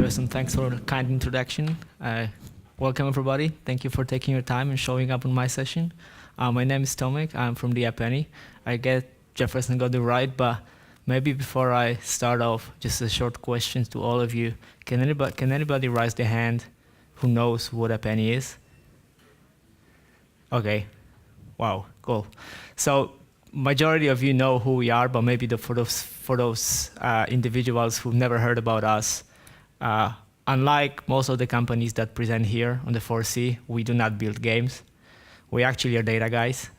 First, and thanks for the kind introduction. Welcome, everybody. Thank you for taking your time and showing up on my session. My name is Tomek. I'm from the Affinity. I get Jefferson got it right, but maybe before I start off, just a short question to all of you. Can anybody raise their hand who knows what a penny is? Okay. Wow, cool. So majority of you know who we are, but maybe for those individuals who've never heard about us, unlike most of the companies that present here on the 4C, we do not build games. We actually are data guys.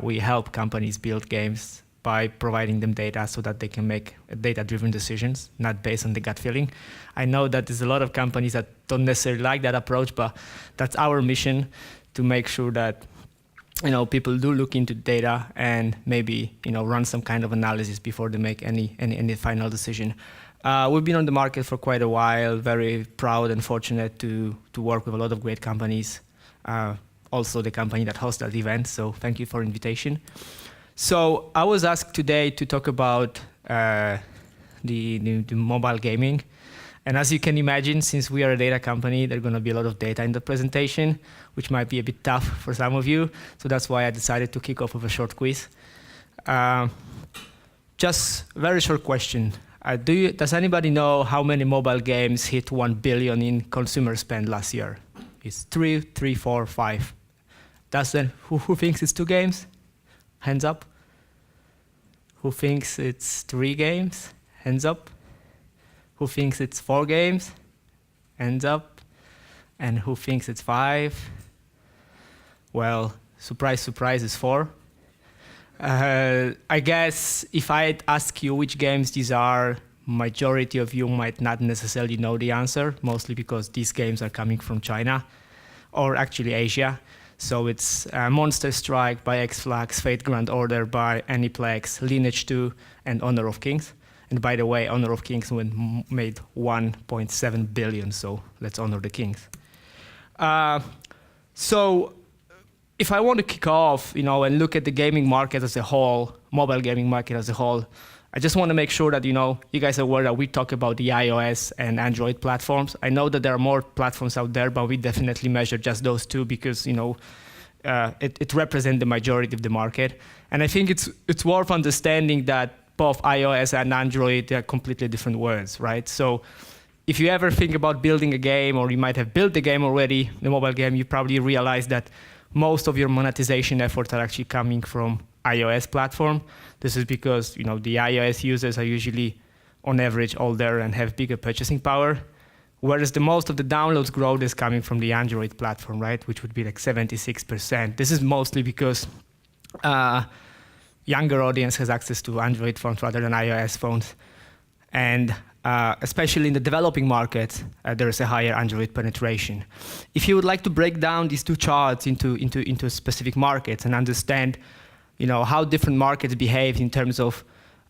We help companies build games by providing them data so that they can make data-driven decisions, not based on the gut feeling. I know that there's a lot of companies that don't necessarily like that approach, but that's our mission to make sure that people do look into data and maybe run some kind of analysis before they make any final decision. We've been on the market for quite a while, very proud and fortunate to work with a lot of great companies. Also the company that hosts that event, so thank you for the invitation. So I was asked today to talk about the mobile gaming. And as you can imagine, since we are a data company, there's going to be a lot of data in the presentation, which might be a bit tough for some of you. So that's why I decided to kick off with a short quiz. Just a very short question. Does anybody know how many mobile games hit 1 billion in consumer spend last year? It's 3, 4, 5. Who thinks it's 2 games? Hands up. Who thinks it's 3 games? Hands up. Who thinks it's 4 games? Hands up. And who thinks it's 5? Well, surprise, surprise, it's 4. I guess if I'd ask you which games these are, majority of you might not necessarily know the answer, mostly because these games are coming from China, or actually Asia. So it's Monster Strike by X-Flax, Fate Grand Order by Aniplex, Lineage 2, and Honor of Kings. And by the way, Honor of Kings made 1.7 billion, so let's honor the kings. So if I want to kick off, and look at the gaming market as a whole, mobile gaming market as a whole, I just want to make sure that, you guys are aware that we talk about the iOS and Android platforms. I know that there are more platforms out there, but we definitely measure just those two because, it represents the majority of the market. And I think it's worth understanding that both iOS and Android, they're completely different worlds, right? So if you ever think about building a game, or you might have built the game already, the mobile game, you probably realize that most of your monetization efforts are actually coming from iOS platform. This is because the iOS users are usually, on average, older and have bigger purchasing power, whereas the most of the downloads growth is coming from the Android platform, right? Which would be like 76%. This is mostly because younger audience has access to Android phones rather than iOS phones. And especially in the developing markets, there is a higher Android penetration. If you would like to break down these two charts into specific markets and understand how different markets behave in terms of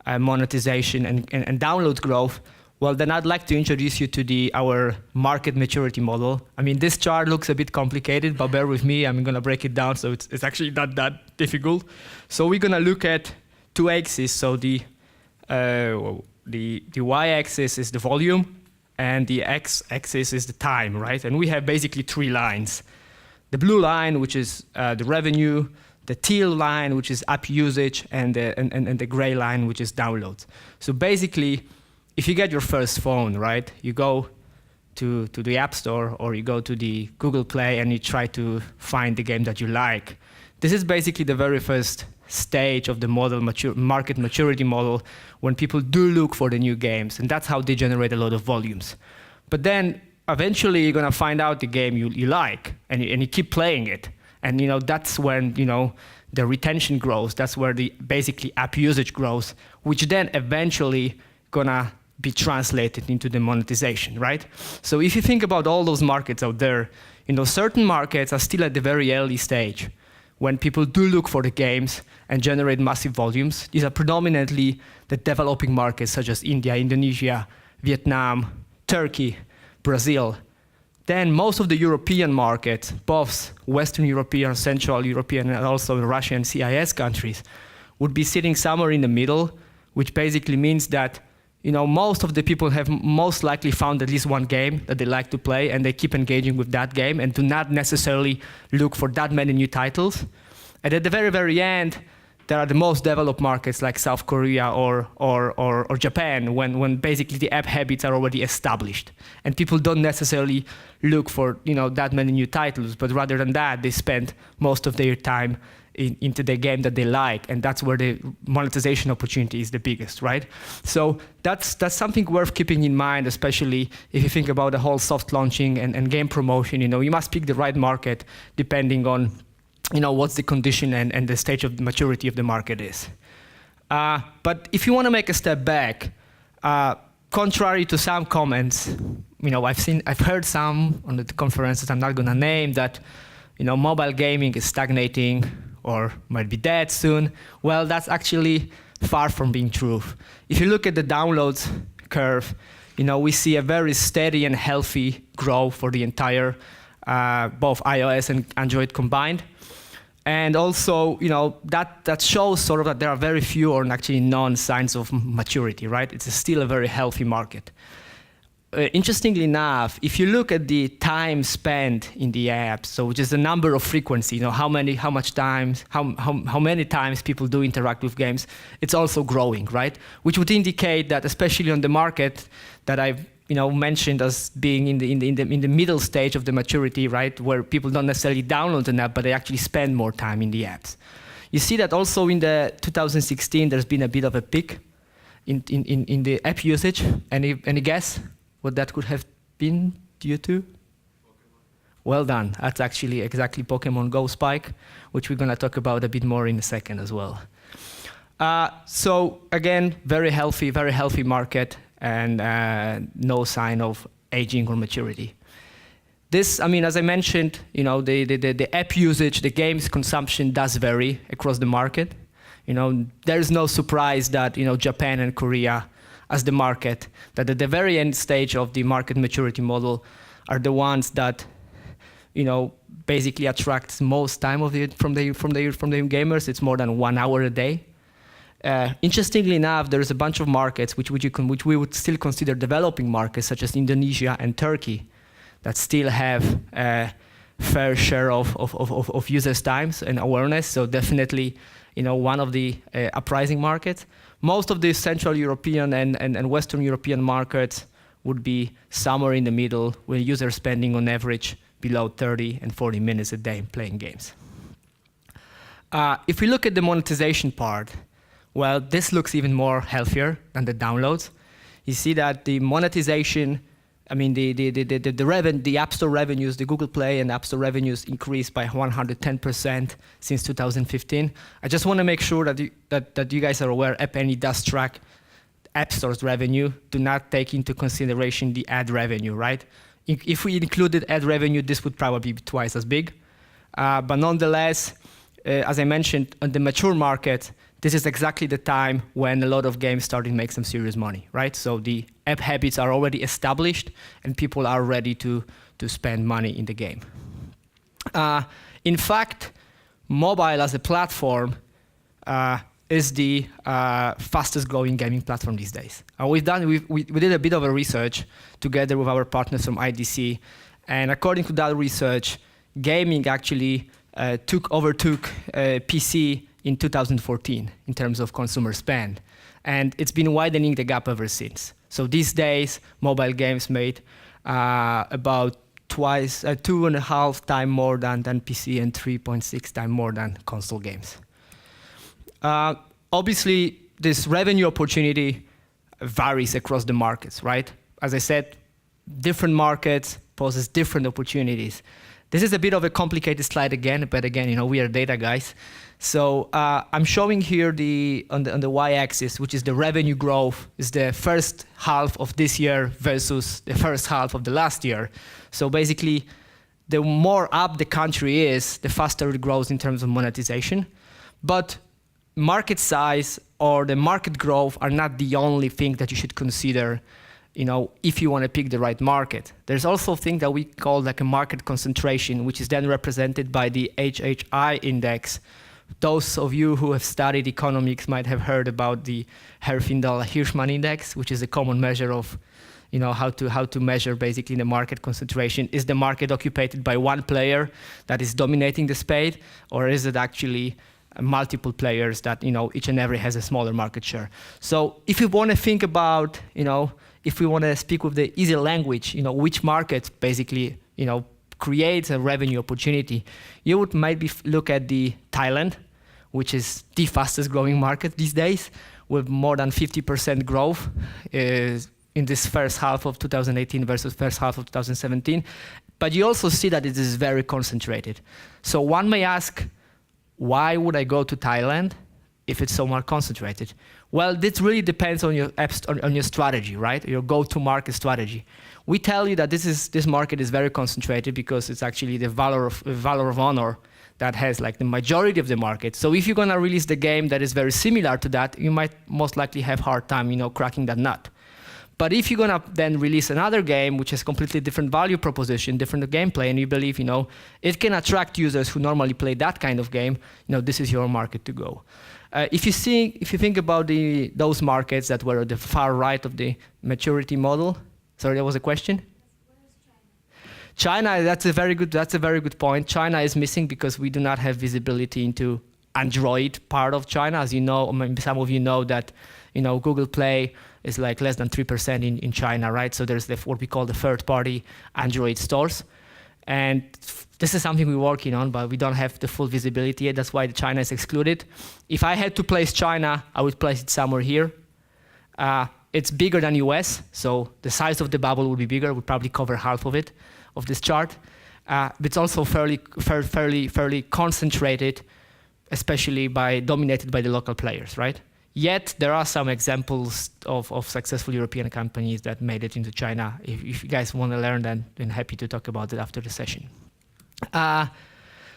monetization and download growth, well, then I'd like to introduce you to our market maturity model. I mean, this chart looks a bit complicated, but bear with me. I'm going to break it down, so it's actually not that difficult. So we're going to look at 2 axes. So the y-axis is the volume, and the x-axis is the time, right? And we have basically 3 lines. The blue line, which is the revenue, the teal line, which is app usage, and the gray line, which is downloads. So basically, if you get your first phone, right, you go to the App Store or you go to the Google Play and you try to find the game that you like. This is basically the very first stage of the market maturity model when people do look for the new games, and that's how they generate a lot of volumes. But then eventually you're going to find out the game you like, and you keep playing it. And that's when the retention grows. That's where the basically app usage grows, which then eventually gonna be translated into the monetization, right? So if you think about all those markets out there, certain markets are still at the very early stage when people do look for the games and generate massive volumes. These are predominantly the developing markets such as India, Indonesia, Vietnam, Turkey, Brazil. Then most of the European markets, both Western European, Central European, and also Russian and CIS countries, would be sitting somewhere in the middle, which basically means that most of the people have most likely found at least one game that they like to play, and they keep engaging with that game and do not necessarily look for that many new titles. And at the very, very end, there are the most developed markets like South Korea or Japan, when basically the app habits are already established. And people don't necessarily look for that many new titles, but rather than that, they spend most of their time into the game that they like, and that's where the monetization opportunity is the biggest, right? So that's something worth keeping in mind, especially if you think about the whole soft launching and game promotion. You must pick the right market depending on what's the condition and the stage of maturity of the market is. But if you want to make a step back, contrary to some comments, I've heard some on the conferences I'm not going to name that mobile gaming is stagnating or might be dead soon. Well, that's actually far from being true. If you look at the downloads curve, we see a very steady and healthy growth for the entire both iOS and Android combined. And also, that shows sort of that there are very few or actually none signs of maturity, right? It's still a very healthy market. Interestingly enough, if you look at the time spent in the apps, so which is the number of frequency, how many times people do interact with games, it's also growing, right? Which would indicate that, especially on the market that I've mentioned as being in the middle stage of the maturity, right, where people don't necessarily download an app, but they actually spend more time in the apps. You see that also in the 2016, there's been a bit of a peak in the app usage. Any guess what that could have been due to? Pokemon. Well done. That's actually exactly Pokemon Go spike, which we're going to talk about a bit more in a second as well. So again, very healthy market, and no sign of aging or maturity. This, as I mentioned, the app usage, the games consumption does vary across the market. There's no surprise that Japan and Korea as the market, that at the very end stage of the market maturity model are the ones that basically attracts most time of it from the gamers. It's more than 1 hour a day. Interestingly enough, there's a bunch of markets which we would still consider developing markets, such as Indonesia and Turkey, that still have a fair share of users' times and awareness. So definitely, one of the uprising markets. Most of the Central European and Western European markets would be somewhere in the middle, with users spending on average below 30 and 40 minutes a day playing games. If we look at the monetization part, well, this looks even more healthier than the downloads. You see that the monetization, the App Store revenues, the Google Play and App Store revenues increased by 110% since 2015. I just want to make sure that you guys are aware App Annie does track App Store's revenue. Do not take into consideration the ad revenue, right? If we included ad revenue, this would probably be twice as big. But nonetheless, as I mentioned, on the mature market, this is exactly the time when a lot of games started to make some serious money, right? So the app habits are already established, and people are ready to spend money in the game. In fact, mobile as a platform is the fastest growing gaming platform these days. We did a bit of a research together with our partners from IDC, and according to that research, gaming actually overtook PC in 2014 in terms of consumer spend. And it's been widening the gap ever since. So these days, mobile games made about 2.5 times more than PC and 3.6 times more than console games. Obviously, this revenue opportunity varies across the markets, right? As I said, different markets poses different opportunities. This is a bit of a complicated slide again, but again, we are data guys. So I'm showing here on the y-axis, which is the revenue growth, is the first half of this year versus the first half of the last year. So basically, the more up the country is, the faster it grows in terms of monetization. But market size or the market growth are not the only thing that you should consider if you want to pick the right market. There's also a thing that we call like a market concentration, which is then represented by the HHI index Those of you who have studied economics might have heard about the Herfindahl-Hirschman index, which is a common measure of how to measure basically the market concentration. Is the market occupied by one player that is dominating the space, or is it actually multiple players that each and every has a smaller market share? So if you want to think about, if we want to speak with the easy language, which market basically creates a revenue opportunity, you would maybe look at the Thailand, which is the fastest growing market these days, with more than 50% growth in this first half of 2018 versus first half of 2017. But you also see that it is very concentrated. So one may ask, why would I go to Thailand if it's so much concentrated? Well, this really depends on your strategy, right? Your go-to-market strategy. We tell you that this market is very concentrated because it's actually the valor of honor that has like the majority of the market. So if you're gonna release the game that is very similar to that, you might most likely have hard time, cracking that nut. But if you're gonna then release another game which has completely different value proposition, different gameplay, and you believe, it can attract users who normally play that kind of game, this is your market to go. If you think about those markets that were at the far right of the maturity model, sorry, that was a question? China, that's a very good point. China is missing because we do not have visibility into Android part of China. As you know, maybe some of you know that, Google Play is like less than 3% in China, right? So there's what we call the third-party Android stores. And this is something we're working on, but we don't have the full visibility yet. That's why China is excluded. If I had to place China, I would place it somewhere here. It's bigger than US, so the size of the bubble would be bigger. Would probably cover half of it, of this chart. But it's also fairly concentrated, especially dominated by the local players, right? Yet there are some examples of successful European companies that made it into China. If you guys want to learn, then happy to talk about it after the session.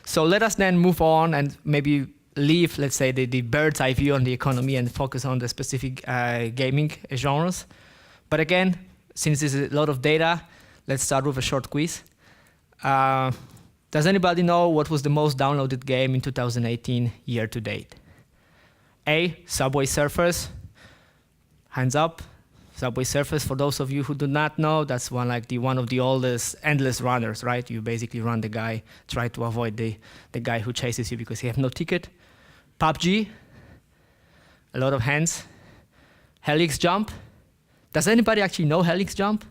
So let us then move on and maybe leave, let's say, the bird's eye view on the economy and focus on the specific gaming genres. But again, since there's a lot of data, let's start with a short quiz. Does anybody know what was the most downloaded game in 2018 year to date? A, Subway Surfers. Hands up. Subway Surfers, for those of you who do not know, that's one of the oldest endless runners, right? You basically run the guy, try to avoid the guy who chases you because you have no ticket. PUBG, a lot of hands. Helix Jump. Does anybody actually know Helix Jump?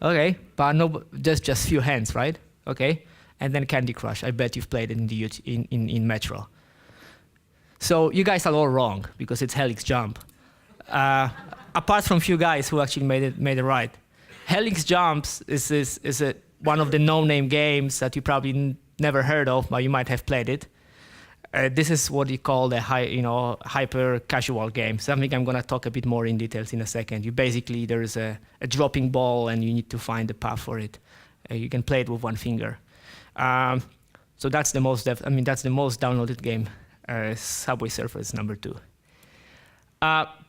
Okay, but no, just few hands, right? Okay, and then Candy Crush. I bet you've played it in Metro. So you guys are all wrong because it's Helix Jump. Apart from few guys who actually made it right. Helix Jumps is one of the no-name games that you probably never heard of, but you might have played it. This is what you call the hyper-casual game. Something I'm going to talk a bit more in details in a second. There is a dropping ball, and you need to find the path for it. You can play it with one finger. So that's the most downloaded game. Subway Surfers number 2.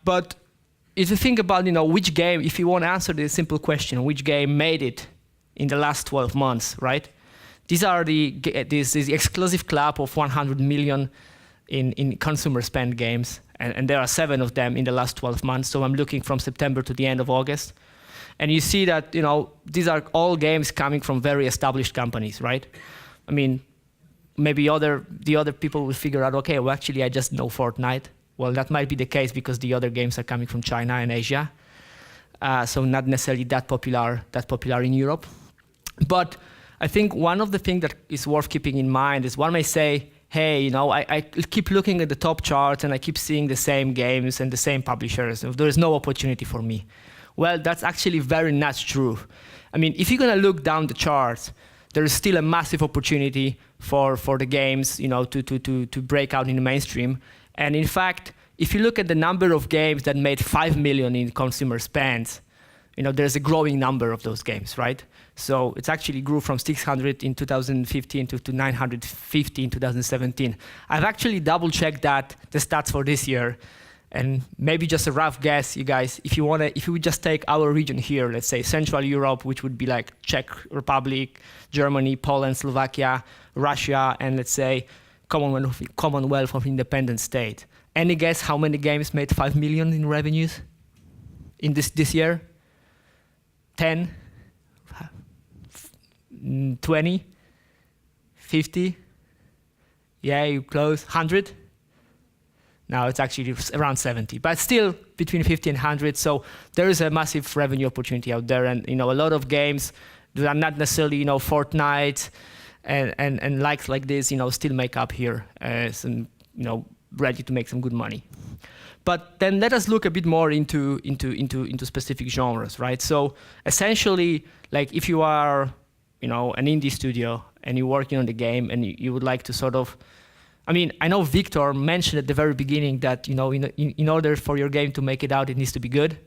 But if you think about which game, if you want to answer the simple question, which game made it in the last 12 months, right? These are this exclusive club of 100 million in consumer spend games, and there are 7 of them in the last 12 months. So I'm looking from September to the end of August, and you see that these are all games coming from very established companies, right? I mean, maybe the other people will figure out, okay, well actually I just know Fortnite. Well, that might be the case because the other games are coming from China and Asia, so not necessarily that popular in Europe. But I think one of the things that is worth keeping in mind is one may say, hey, I keep looking at the top charts and I keep seeing the same games and the same publishers. There is no opportunity for me. Well, that's actually very not true. I mean, if you're going to look down the charts, there is still a massive opportunity for the games, to break out in the mainstream. And in fact, if you look at the number of games that made 5 million in consumer spends, there's a growing number of those games, right? So it's actually grew from 600 in 2015 to 950 in 2017. I've actually double-checked the stats for this year, and maybe just a rough guess, you guys, if you would just take our region here, let's say Central Europe, which would be like Czech Republic, Germany, Poland, Slovakia, Russia, and let's say Commonwealth of Independent State. Any guess how many games made 5 million in revenues in this year? 10? 20? 50? Yeah, you close. 100? Now it's actually around 70, but still between 50 and 100. So there is a massive revenue opportunity out there, and a lot of games that are not necessarily Fortnite and likes like this, still make up here, some ready to make some good money. But then let us look a bit more into specific genres, right? So essentially, like if you are an indie studio and you're working on the game and you would like to sort of, I know Victor mentioned at the very beginning that in order for your game to make it out, it needs to be good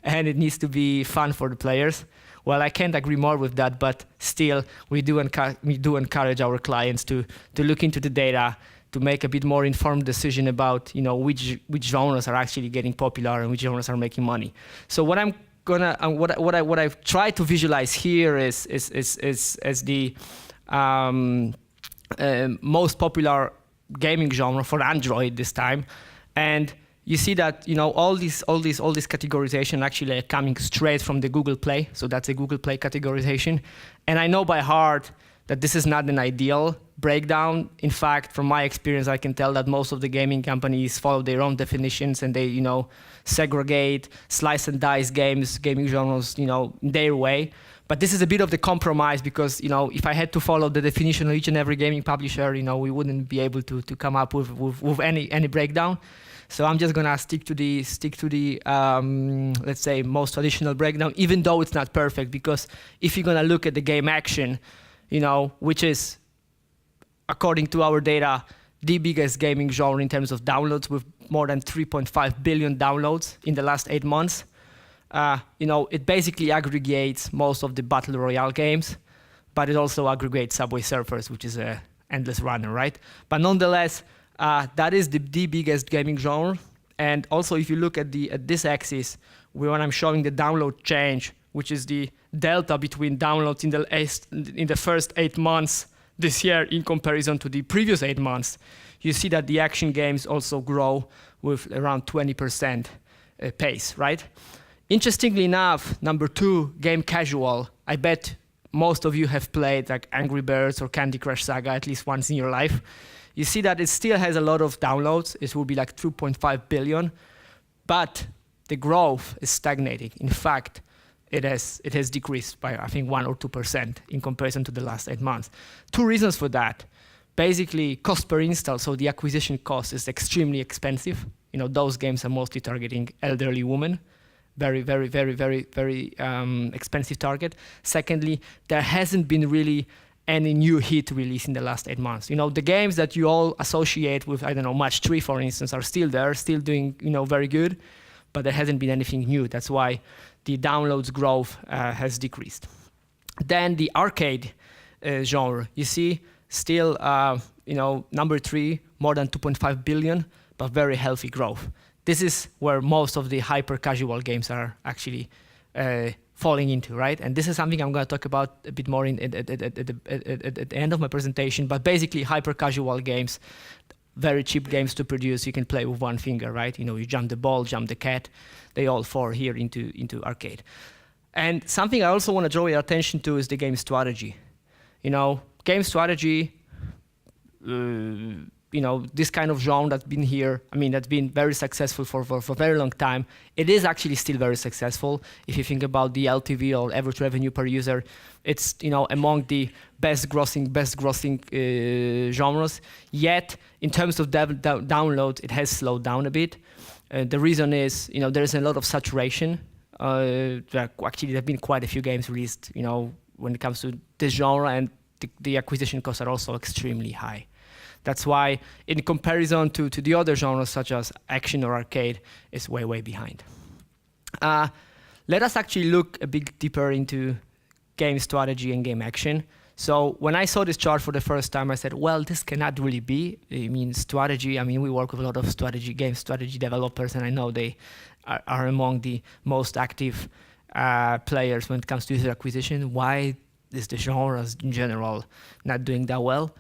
and it needs to be fun for the players. Well, I can't agree more with that, but still, we do encourage our clients to look into the data, to make a bit more informed decision about which genres are actually getting popular and which genres are making money. So what I'm gonna what I've tried to visualize here is the most popular gaming genre for Android this time, and you see that all these categorization actually are coming straight from the Google Play. So that's a Google Play categorization, and I know by heart that this is not an ideal breakdown. In fact, from my experience, I can tell that most of the gaming companies follow their own definitions and they segregate, slice and dice gaming genres in their way. But this is a bit of the compromise because if I had to follow the definition of each and every gaming publisher, we wouldn't be able to come up with any breakdown. So I'm just gonna stick to the let's say most traditional breakdown, even though it's not perfect, because if you're gonna look at the game action, which is, according to our data, the biggest gaming genre in terms of downloads, with more than 3.5 billion downloads in the last 8 months. It basically aggregates most of the Battle Royale games, but it also aggregates Subway Surfers, which is a endless runner, right? But nonetheless, that is the biggest gaming genre. And also, if you look at this axis, when I'm showing the download change, which is the delta between downloads in the first 8 months this year in comparison to the previous 8 months, you see that the action games also grow with around 20% pace, right? Interestingly enough, number 2, game casual. I bet most of you have played like Angry Birds or Candy Crush Saga at least once in your life. You see that it still has a lot of downloads. It will be like 2.5 billion, but the growth is stagnating. In fact, it has decreased by, I think, 1 or 2% in comparison to the last 8 months. 2 reasons for that. Basically, cost per install, so the acquisition cost is extremely expensive. Those games are mostly targeting elderly women. Very, very, very, very, very expensive target. Secondly, there hasn't been really any new hit release in the last 8 months. The games that you all associate with, I don't know, Match 3, for instance, are still there, still doing, very good, but there hasn't been anything new. That's why the downloads growth has decreased. Then the arcade genre, you see, still, number 3, more than 2.5 billion, but very healthy growth. This is where most of the hyper-casual games are actually falling into, right? And this is something I'm going to talk about a bit more at the end of my presentation. But basically, hyper-casual games, very cheap games to produce. You can play with one finger, right? You jump the ball, jump the cat. They all fall here into arcade. And something I also want to draw your attention to is the game strategy. Game strategy. This kind of genre that's been here, that's been very successful for a very long time. It is actually still very successful. If you think about the LTV or average revenue per user, it's among the best grossing genres. Yet, in terms of downloads, it has slowed down a bit. The reason is, there is a lot of saturation. There have been quite a few games released, when it comes to this genre, and the acquisition costs are also extremely high. That's why, in comparison to the other genres, such as action or arcade, it's way, way behind. Let us actually look a bit deeper into game strategy and game action. So when I saw this chart for the first time, I said, well, this cannot really be. Strategy. We work with a lot of game strategy developers, and I know they are among the most active players when it comes to user acquisition. Why is the genre in general not doing that well?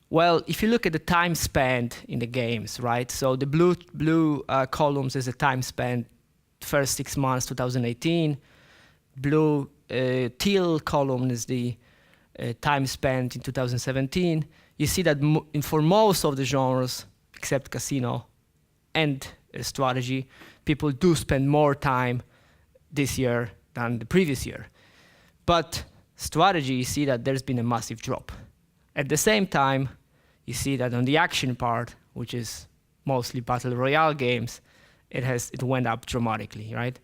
Well, if you look at the time spent in the games, right? So the blue columns is the time spent first 6 months 2018. Blue teal column is the time spent in 2017. You see that for most of the genres, except casino and strategy, people do spend more time this year than the previous year. But strategy, you see that there's been a massive drop. At the same time, you see that on the action part, which is mostly battle royale games, it went up dramatically, right?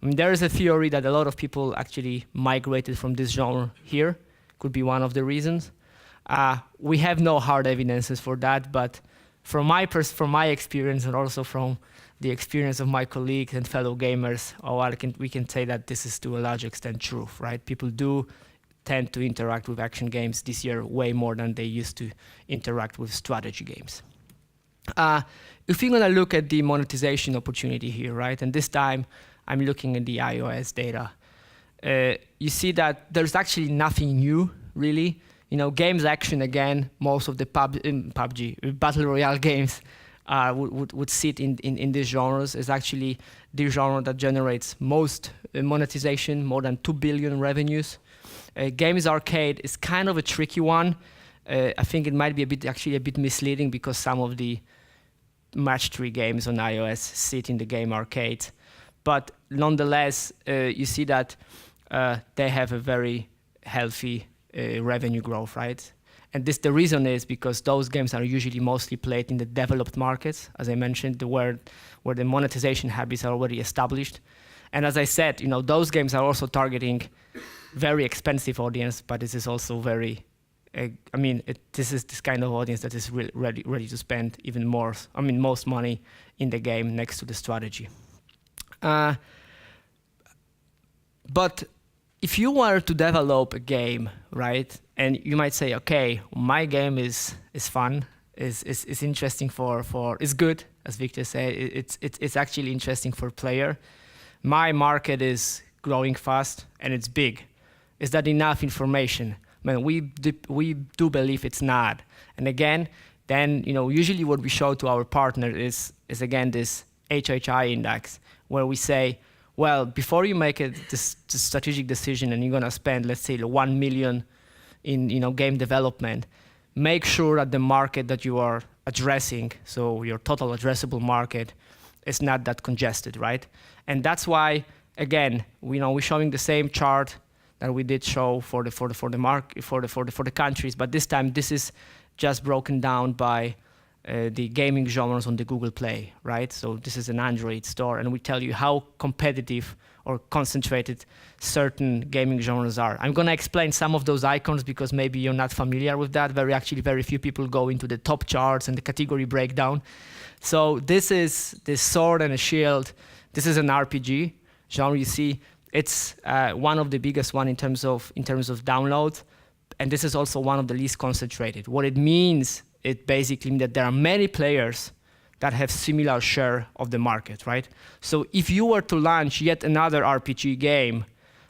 I mean, there is a theory that a lot of people actually migrated from this genre here. Could be one of the reasons. We have no hard evidences for that, but from my experience and also from the experience of my colleagues and fellow gamers, we can say that this is to a large extent true, right? People do tend to interact with action games this year way more than they used to interact with strategy games. If you're gonna look at the monetization opportunity here, right? And this time I'm looking at the iOS data. You see that there's actually nothing new, really. You know, games action, again, most of the PUBG, Battle Royale games would sit in these genres. Is actually the genre that generates most monetization, more than 2 billion revenues. Games arcade is kind of a tricky one. I think it might be actually a bit misleading because some of the match 3 games on iOS sit in the game arcade. But nonetheless, you see that they have a very healthy revenue growth, right? And the reason is because those games are usually mostly played in the developed markets, as I mentioned, where the monetization habits are already established. And as I said, you know, those games are also targeting very expensive audience, but this is also very, this is this kind of audience that is really ready to spend even more, most money in the game next to the strategy. But if you were to develop a game, right, and you might say, okay, my game is fun, is interesting it's good, as Victor said, it's actually interesting for player. My market is growing fast and it's big. Is that enough information? I mean, we do believe it's not. And again, then usually what we show to our partner is again this HHI index, where we say, well, before you make this strategic decision and you're gonna spend, let's say, 1 million in game development, make sure that the market that you are addressing, so your total addressable market, is not that congested, right? And that's why, again, we're showing the same chart that we did show for the countries, but this time this is just broken down by the gaming genres on the Google Play, right? So this is an Android store, and we tell you how competitive or concentrated certain gaming genres are. I'm gonna explain some of those icons because maybe you're not familiar with that. Very few people go into the top charts and the category breakdown. So this is the sword and a shield. This is an RPG genre. You see, it's one of the biggest one in terms of download, and this is also one of the least concentrated. What it means, it basically means that there are many players that have similar share of the market, right? So if you were to launch yet another RPG game,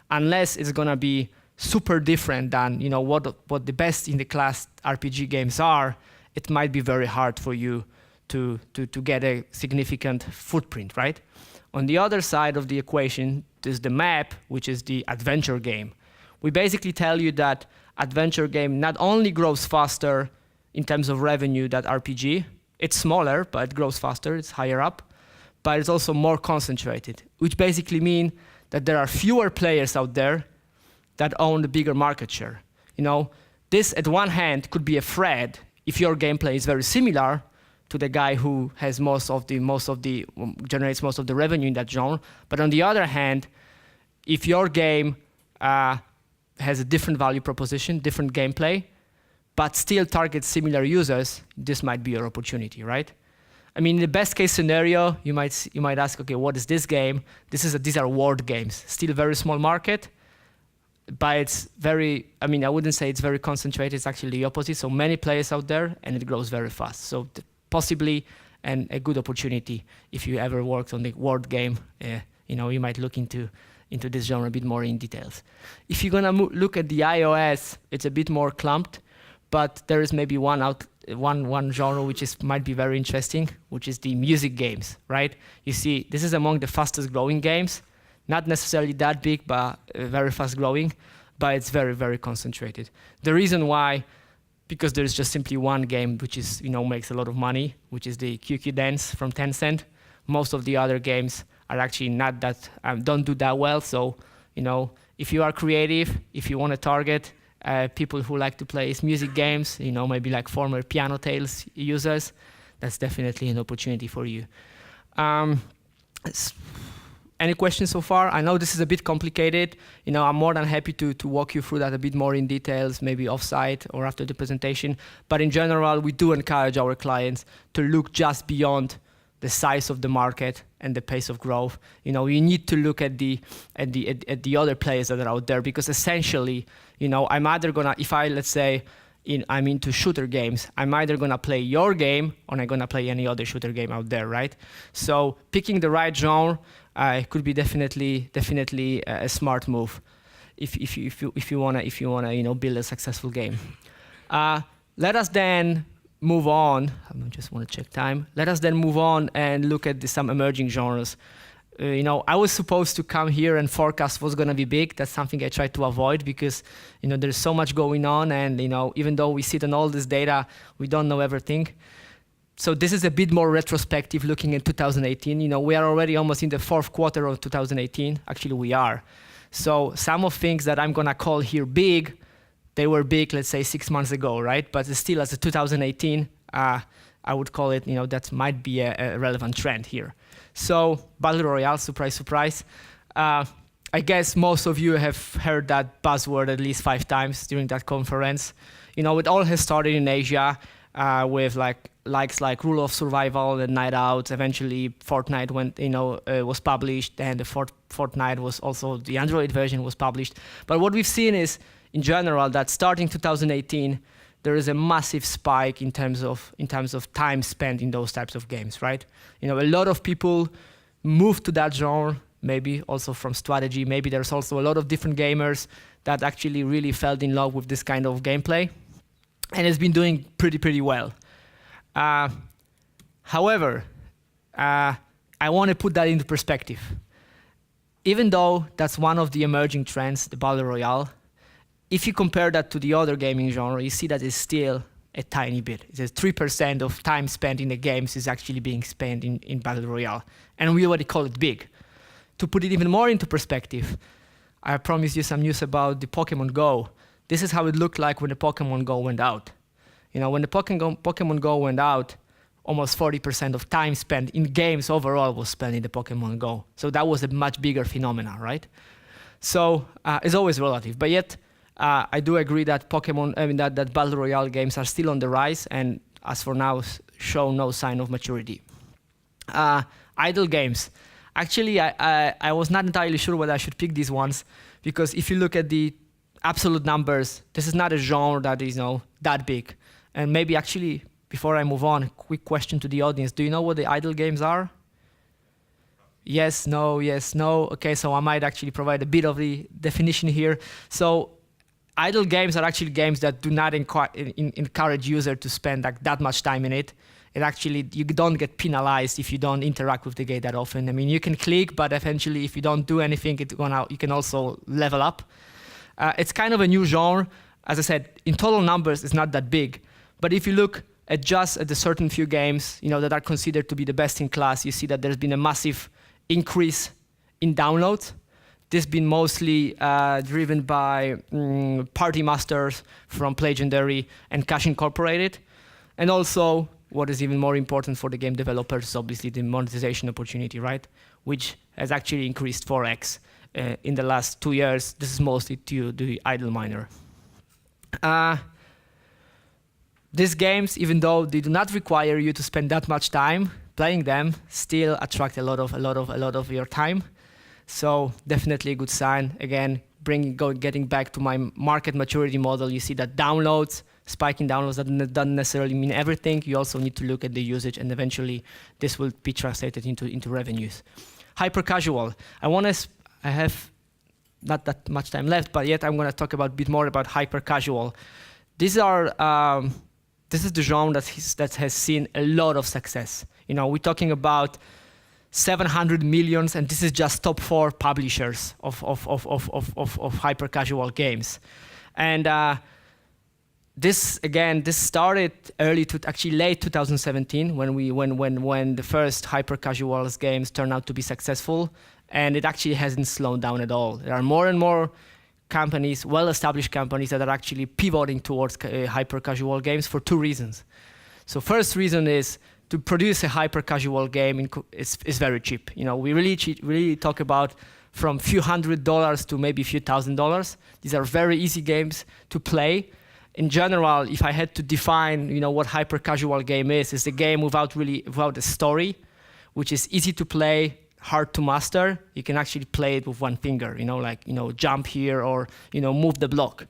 unless it's gonna be super different than what the best in the class RPG games are, it might be very hard for you to get a significant footprint, right? On the other side of the equation, there's the map, which is the adventure game. We basically tell you that adventure game not only grows faster in terms of revenue than RPG, it's smaller, but it grows faster, it's higher up, but it's also more concentrated, which basically means that there are fewer players out there that own the bigger market share. This at one hand could be a threat if your gameplay is very similar to the guy who has generates most of the revenue in that genre. But on the other hand, if your game has a different value proposition, different gameplay, but still targets similar users, this might be your opportunity, right? I mean, in the best case scenario, you might ask, okay, what is this game? These are word games, still a very small market, but it's I wouldn't say it's very concentrated, it's actually the opposite. So many players out there, and it grows very fast. So possibly a good opportunity if you ever worked on the word game. You might look into this genre a bit more in details. If you're gonna look at the iOS, it's a bit more clumped, but there is maybe one one genre which might be very interesting, which is the music games, right? You see, this is among the fastest growing games, not necessarily that big, but very fast growing, but it's very, very concentrated. The reason why, because there's just simply one game which is, makes a lot of money, which is the QQ Dance from Tencent. Most of the other games are actually not that, don't do that well. So, if you are creative, if you want to target people who like to play music games, maybe like former Piano Tales users, that's definitely an opportunity for you. Any questions so far? I know this is a bit complicated. I'm more than happy to walk you through that a bit more in details, maybe offsite or after the presentation. But in general, we do encourage our clients to look just beyond the size of the market and the pace of growth. You need to look at the other players that are out there, because essentially, I'm either gonna, if I, let's say, I'm into shooter games, I'm either gonna play your game or I'm gonna play any other shooter game out there, right? So picking the right genre could be definitely a smart move if you wanna build a successful game. Let us then move on. I just want to check time. Let us then move on and look at some emerging genres. I was supposed to come here and forecast what's going to be big. That's something I try to avoid, because there's so much going on, and even though we sit on all this data, we don't know everything. So this is a bit more retrospective, looking at 2018. We are already almost in the fourth quarter of 2018. Actually, we are. So some of things that I'm going to call here big, they were big, let's say 6 months ago, right? But still, as a 2018, I would call it, that might be a relevant trend here. So Battle Royale, surprise, surprise. I guess most of you have heard that buzzword at least 5 times during that conference. It all has started in Asia with likes like Rule of Survival and Night Out. Eventually, Fortnite was published, and the Fortnite was also, the Android version was published. But what we've seen is, in general, that starting 2018, there is a massive spike in terms of time spent in those types of games, right? A lot of people moved to that genre, maybe also from strategy. Maybe there's also a lot of different gamers that actually really fell in love with this kind of gameplay, and it's been doing pretty well. However, I want to put that into perspective. Even though that's one of the emerging trends, the Battle Royale, if you compare that to the other gaming genre, you see that it's still a tiny bit. It's 3% of time spent in the games is actually being spent in Battle Royale. And we already call it big. To put it even more into perspective, I promised you some news about the Pokemon Go. This is how it looked like when the Pokemon Go went out. When the Pokemon Go went out, almost 40% of time spent in games overall was spent in the Pokemon Go. So that was a much bigger phenomenon, right? So it's always relative, but yet, I do agree that that Battle Royale games are still on the rise, and as for now, show no sign of maturity. Idle games. Actually, I was not entirely sure whether I should pick these ones, because if you look at the absolute numbers, this is not a genre that is that big. And maybe actually, before I move on, a quick question to the audience. Do you know what the idle games are? Yes, no, yes, no. Okay, so I might actually provide a bit of the definition here. So idle games are actually games that do not encourage user to spend that much time in it. You don't get penalized if you don't interact with the game that often. I mean, you can click, but eventually, if you don't do anything, you can also level up. It's kind of a new genre. As I said, in total numbers, it's not that big. But if you look at just at the certain few games, that are considered to be the best in class, you see that there's been a massive increase in downloads. This has been mostly driven by party masters from Legendary and Cash Incorporated. And also, what is even more important for the game developers is obviously the monetization opportunity, right? Which has actually increased 4x in the last 2 years. This is mostly to the idle miner. These games, even though they do not require you to spend that much time playing them, still attract a lot of your time. So definitely a good sign. Again, getting back to my market maturity model, you see that spiking downloads doesn't necessarily mean everything. You also need to look at the usage, and eventually this will be translated into revenues. Hyper casual. I have not that much time left, but yet I'm going to talk a bit more about hyper casual. These are this is the genre that has seen a lot of success. We're talking about 700 millions, and this is just top 4 publishers of hyper casual games. And this started actually late 2017 when the first hyper casual games turned out to be successful, and it actually hasn't slowed down at all. There are more and more companies, well-established companies, that are actually pivoting towards hyper casual games for 2 reasons. So first reason is to produce a hyper casual game is very cheap. We really talk about from few $100s to maybe few $1,000s. These are very easy games to play. In general, if I had to define, what hyper casual game is, it's a game without a story, which is easy to play, hard to master. You can actually play it with one finger, jump here or move the block.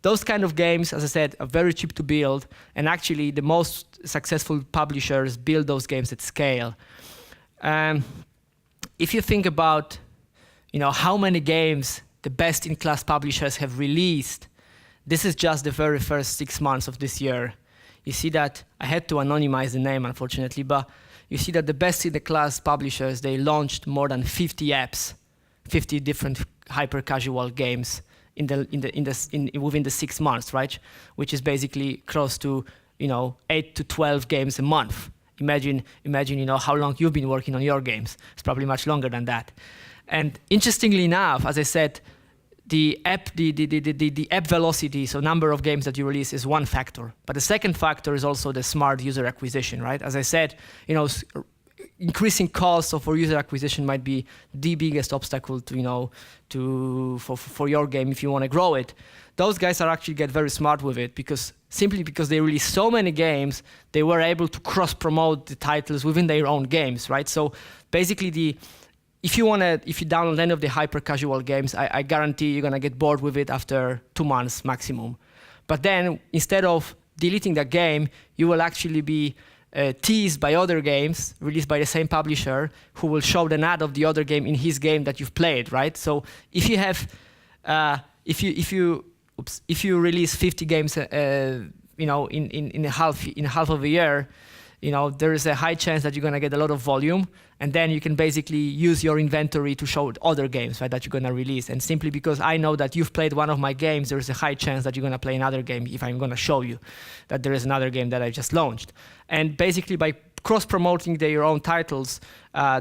Those kind of games, as I said, are very cheap to build, and actually the most successful publishers build those games at scale. If you think about how many games the best-in-class publishers have released, this is just the very first 6 months of this year. You see that I had to anonymize the name, unfortunately, but you see that the best-in-the-class publishers, they launched more than 50 apps, 50 different hyper-casual games within the 6 months, right? Which is basically close to 8 to 12 games a month. Imagine how long you've been working on your games. It's probably much longer than that. And interestingly enough, as I said, the app velocity, so number of games that you release, is one factor. But the second factor is also the smart user acquisition, right? As I said, increasing costs for user acquisition might be the biggest obstacle for your game if you want to grow it. Those guys are actually get very smart with it because they release so many games, they were able to cross-promote the titles within their own games, right? So basically, if you download any of the hyper-casual games, I guarantee you're gonna get bored with it after 2 months maximum. But then, instead of deleting the game, you will actually be teased by other games released by the same publisher who will show an ad of the other game in his game that you've played, right? So if you have, if you release 50 games, in half of a year, there is a high chance that you're going to get a lot of volume, and then you can basically use your inventory to show other games, right, that you're going to release. And simply because I know that you've played one of my games, there is a high chance that you're going to play another game if I'm going to show you that there is another game that I just launched. And basically by cross-promoting their own titles,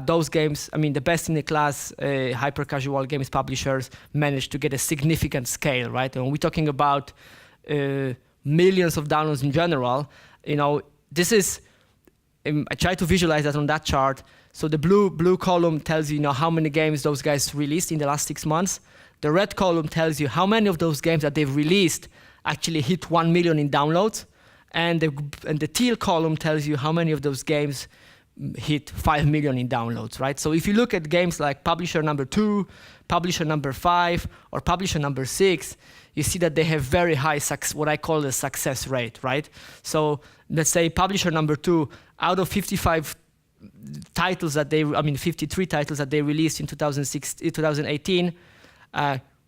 those games, the best-in-the-class hyper-casual games publishers managed to get a significant scale, right? And we're talking about millions of downloads in general. This is, I try to visualize that on that chart. So the blue column tells you, how many games those guys released in the last 6 months. The red column tells you how many of those games that they've released actually hit 1 million in downloads. And the teal column tells you how many of those games hit 5 million in downloads, right? So if you look at games like publisher number 2, publisher number 5, or publisher number 6, you see that they have very high, what I call the success rate, right? So let's say publisher number 2, out of 55 titles that 53 titles that they released in 2018,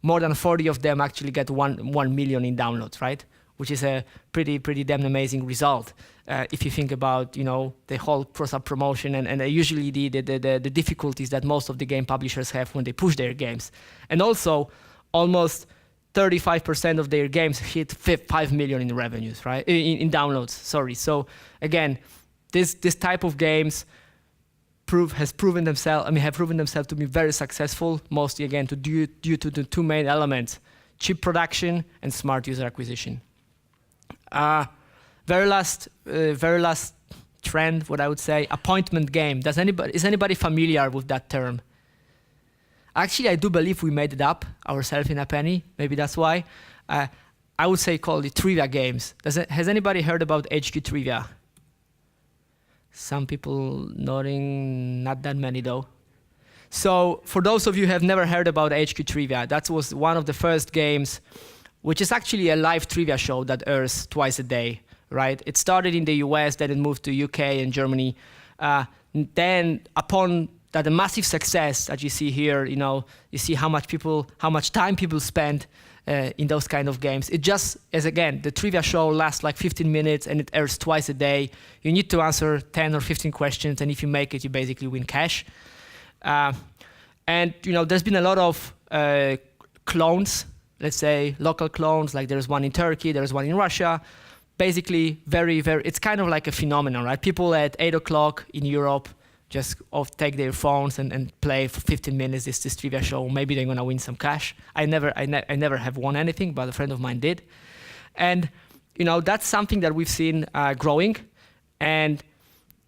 more than 40 of them actually get 1 million in downloads, right? Which is a pretty damn amazing result if you think about the whole cross-up promotion and usually the difficulties that most of the game publishers have when they push their games. And also, almost 35% of their games hit 5 million in revenues, right? In downloads, sorry. So again, this type of games have proven themselves to be very successful, mostly again due to the 2 main elements: cheap production and smart user acquisition. Very last trend, what I would say, appointment game. Is anybody familiar with that term? Actually, I do believe we made it up ourselves in a penny. Maybe that's why. I would say call it trivia games. Has anybody heard about HQ Trivia? Some people nodding, not that many though. So for those of you who have never heard about HQ Trivia, that was one of the first games, which is actually a live trivia show that airs twice a day, right? It started in the US, then it moved to UK and Germany. Then upon that, a massive success that you see here, you see how much time people spend in those kind of games. It just, as again, the trivia show lasts like 15 minutes and it airs twice a day. You need to answer 10 or 15 questions, and if you make it, you basically win cash. And there's been a lot of clones, let's say local clones, like there's one in Turkey, there's one in Russia. Basically, it's kind of like a phenomenon, right? People at 8 o'clock in Europe just take their phones and play for 15 minutes this trivia show. Maybe they're gonna win some cash. I never have won anything, but a friend of mine did. And that's something that we've seen growing. And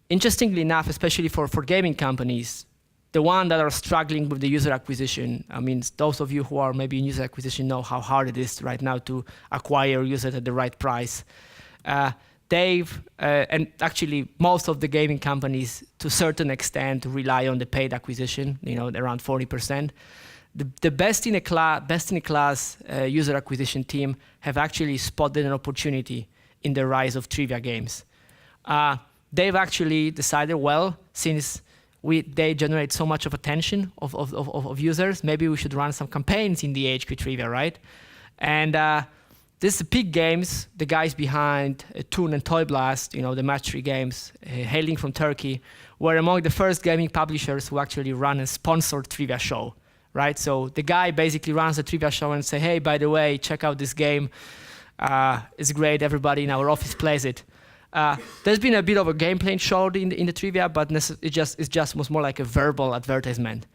interestingly enough, especially for gaming companies, the one that are struggling with the user acquisition, I mean, those of you who are maybe in user acquisition know how hard it is right now to acquire users at the right price. And actually most of the gaming companies to a certain extent rely on the paid acquisition, around 40%. The best in class user acquisition team have actually spotted an opportunity in the rise of trivia games. They've actually decided, well, since they generate so much of attention of users, maybe we should run some campaigns in the HQ trivia, right? And this Peak Games, the guys behind Toon and Toy Blast, the match 3 games, hailing from Turkey, were among the first gaming publishers who actually run a sponsored trivia show, right? So the guy basically runs a trivia show and say, hey, by the way, check out this game. It's great, everybody in our office plays it. There's been a bit of a gameplay show in the trivia, but it just was more like a verbal advertisement.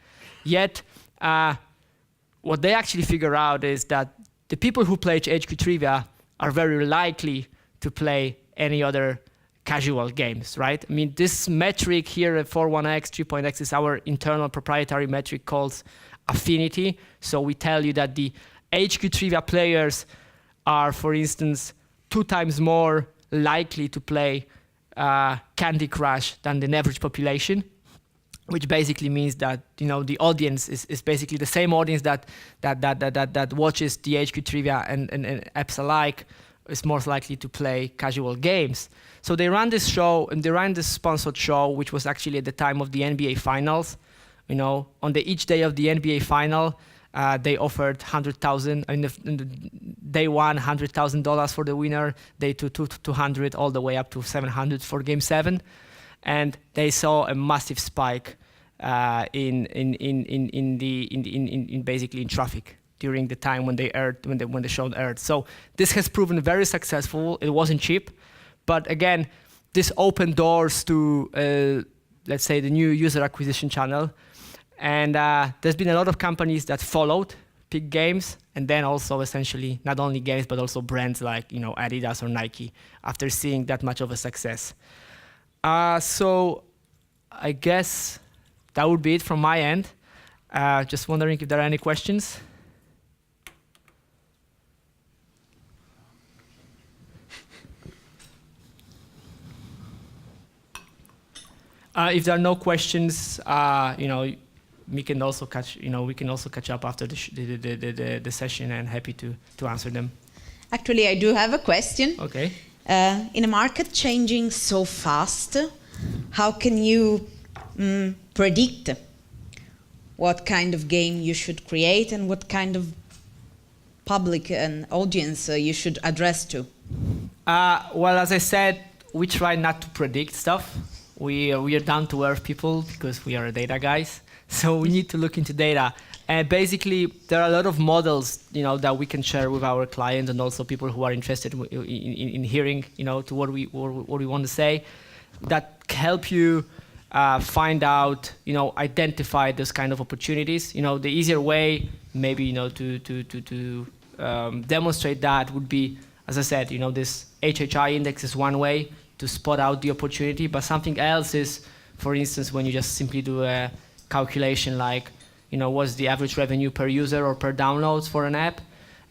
Yet, what they actually figure out is that the people who play HQ Trivia are very likely to play any other casual games, right? I mean, this metric here at 41x, 3.x is our internal proprietary metric called Affinity. So we tell you that the HQ Trivia players are, for instance, 2 times more likely to play Candy Crush than the average population, which basically means that the audience is basically the same audience that watches the HQ Trivia and apps alike is most likely to play casual games. So they ran this show, and they ran this sponsored show, which was actually at the time of the NBA Finals. On each day of the NBA Final, they offered 100,000. I mean, day one, $100,000 for the winner. Day two, 200, all the way up to 700 for Game 7. And they saw a massive spike basically in traffic during the time when the show aired. So this has proven very successful. It wasn't cheap, but again, this opened doors to let's say the new user acquisition channel. And there's been a lot of companies that followed Peak Games, and then also essentially not only games but also brands like Adidas or Nike after seeing that much of a success. So I guess that would be it from my end. Just wondering if there are any questions. If there are no questions, we can also catch up after the session, and happy to answer them. Actually, I do have a question. Okay. In a market changing so fast, how can you predict what kind of game you should create and what kind of public and audience you should address to? Well, as I said, we try not to predict stuff. We are down to earth people because we are data guys. So we need to look into data. And basically, there are a lot of models, that we can share with our clients and also people who are interested in hearing, to what we want to say, that help you find out, identify those kind of opportunities. The easier way, maybe, to demonstrate that would be, as I said, this HHI index is one way to spot out the opportunity, but something else is, for instance, when you just simply do a calculation like, what's the average revenue per user or per downloads for an app?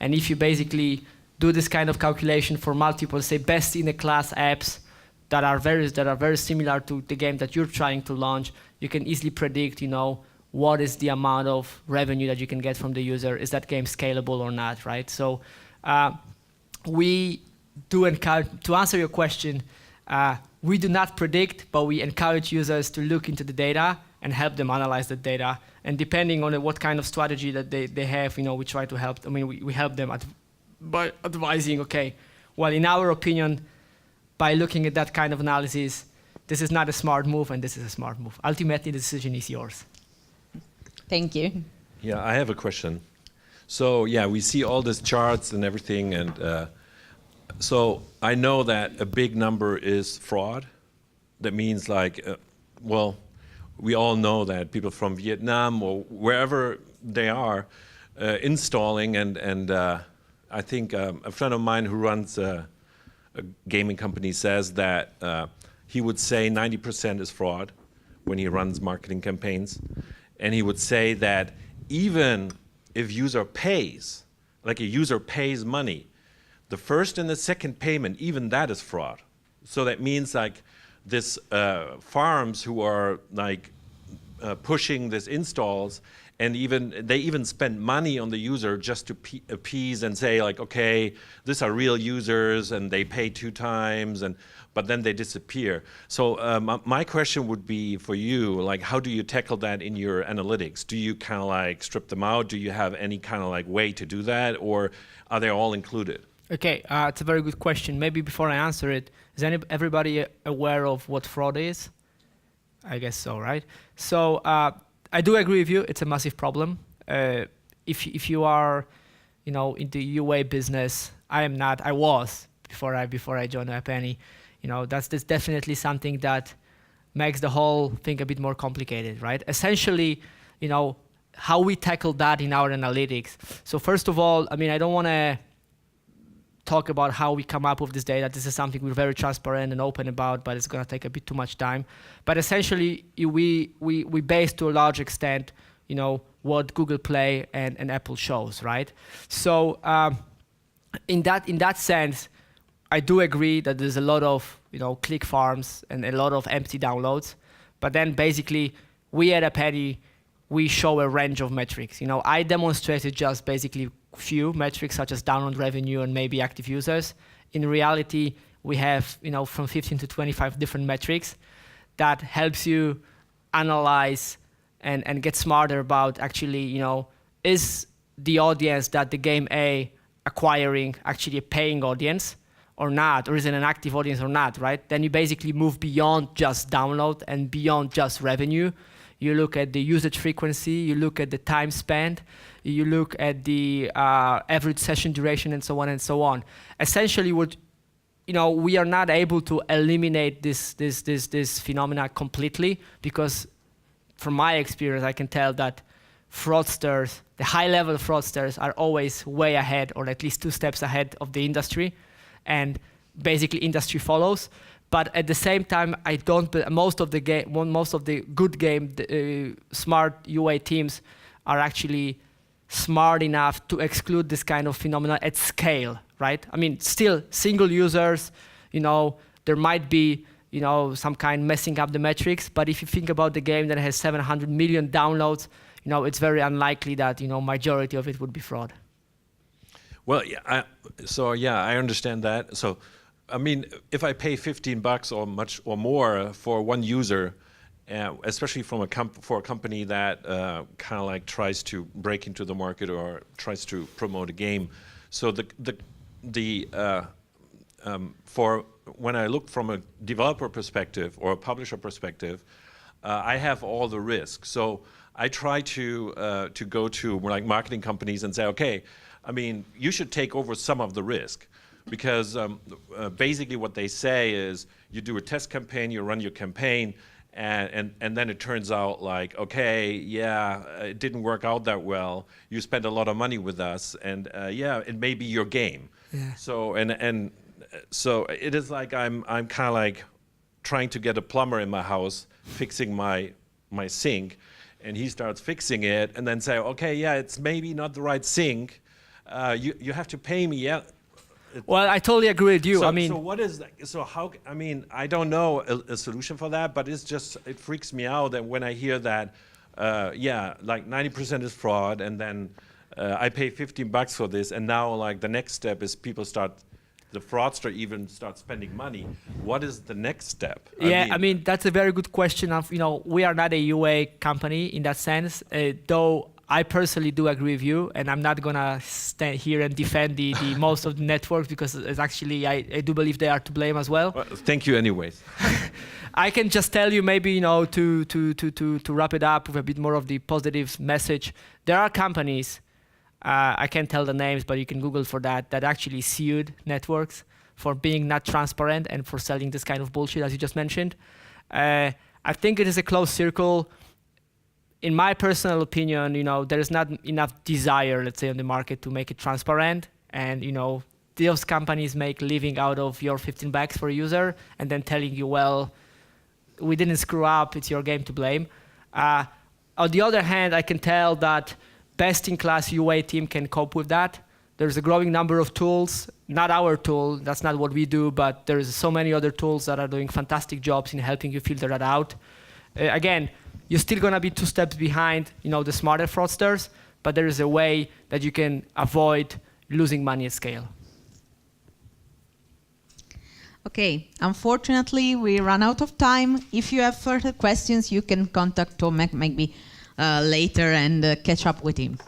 And if you basically do this kind of calculation for multiple, say, best-in-the-class apps that are very similar to the game that you're trying to launch, you can easily predict, what is the amount of revenue that you can get from the user. Is that game scalable or not, right? So we do encourage, to answer your question, we do not predict, but we encourage users to look into the data and help them analyze the data. And depending on what kind of strategy that they have, we try to help. We help them by advising, okay, well, in our opinion, by looking at that kind of analysis, this is not a smart move and this is a smart move. Ultimately, the decision is yours. Thank you. Yeah, I have a question. So yeah, we see all these charts and everything, and so I know that a big number is fraud. That means like, well, we all know that people from Vietnam or wherever they are installing, and I think a friend of mine who runs a gaming company says that he would say 90% is fraud when he runs marketing campaigns, and he would say that even if user pays, like a user pays money, the first and the second payment, even that is fraud. So that means like this farms who are like pushing this installs, and they even spend money on the user just to appease and say like, okay, these are real users and they pay 2 times, but then they disappear. So my question would be for you, like, how do you tackle that in your analytics? Do you kind of like strip them out? Do you have any kind of like way to do that, or are they all included? Okay, it's a very good question. Maybe before I answer it, is everybody aware of what fraud is? I guess so, right? So I do agree with you. It's a massive problem. If you are, in the UA business, I am not. I was before I joined Affinity. That's definitely something that makes the whole thing a bit more complicated, right? Essentially, how we tackle that in our analytics. So first of all, I don't want to talk about how we come up with this data. This is something we're very transparent and open about, but it's going to take a bit too much time. But essentially, we base to a large extent, what Google Play and Apple shows, right? So in that sense, I do agree that there's a lot of click farms and a lot of empty downloads. But then basically, we at Affinity, we show a range of metrics. I demonstrated just basically few metrics such as download revenue and maybe active users. In reality, we have from 15 to 25 different metrics that helps you analyze and get smarter about actually, is the audience that the game A acquiring actually a paying audience or not, or is it an active audience or not, right? Then you basically move beyond just download and beyond just revenue. You look at the usage frequency, you look at the time spent, you look at the average session duration, and so on and so on. Essentially, we are not able to eliminate this phenomena completely, because from my experience, I can tell that fraudsters, the high-level fraudsters, are always way ahead, or at least 2 steps ahead of the industry, and basically industry follows. But at the same time, most of the good game, smart UA teams are actually smart enough to exclude this kind of phenomena at scale, right? Still single users, there might be, some kind messing up the metrics. But if you think about the game that has 700 million downloads, it's very unlikely that, majority of it would be fraud. Well, yeah, I understand that. So, if I pay $15 or much or more for one user, especially from for a company that kind of like tries to break into the market or tries to promote a game, so for when I look from a developer perspective or a publisher perspective, I have all the risk. So I try to go to like marketing companies and say, okay, you should take over some of the risk. Because basically what they say is you do a test campaign, you run your campaign, and then it turns out like, okay, yeah, it didn't work out that well. You spent a lot of money with us, and yeah, it may be your game. Yeah. So so it is like I'm kind of like trying to get a plumber in my house fixing my sink, and he starts fixing it, and then say, okay, yeah, it's maybe not the right sink. You have to pay me, yeah. Well, I totally agree with you. So what is that? So how? I don't know a solution for that, but it freaks me out that when I hear that, yeah, like 90% is fraud, and then I pay $15 for this, and now like the next step is people start the fraudster even starts spending money, what is the next step? I mean that's a very good question. Of we are not a UA company in that sense, though. I personally do agree with you, and I'm not gonna stand here and defend the most of the networks because it's actually I do believe they are to blame as well. Well, thank you, anyways. I can just tell you maybe to wrap it up with a bit more of the positive message. There are companies, I can't tell the names, but you can Google for that actually sued networks for being not transparent and for selling this kind of bullshit as you just mentioned. I think it is a closed circle. In my personal opinion, there is not enough desire, let's say, on the market to make it transparent. And, those companies make living out of your $15 for a user and then telling you, well, we didn't screw up, it's your game to blame. On the other hand, I can tell that best-in-class UA team can cope with that. There's a growing number of tools, not our tool, that's not what we do, but there's so many other tools that are doing fantastic jobs in helping you filter that out. Again, you're still going to be 2 steps behind, the smarter fraudsters, but there is a way that you can avoid losing money at scale. Okay, unfortunately, we run out of time. If you have further questions, you can contact Tomek maybe later and catch up with him.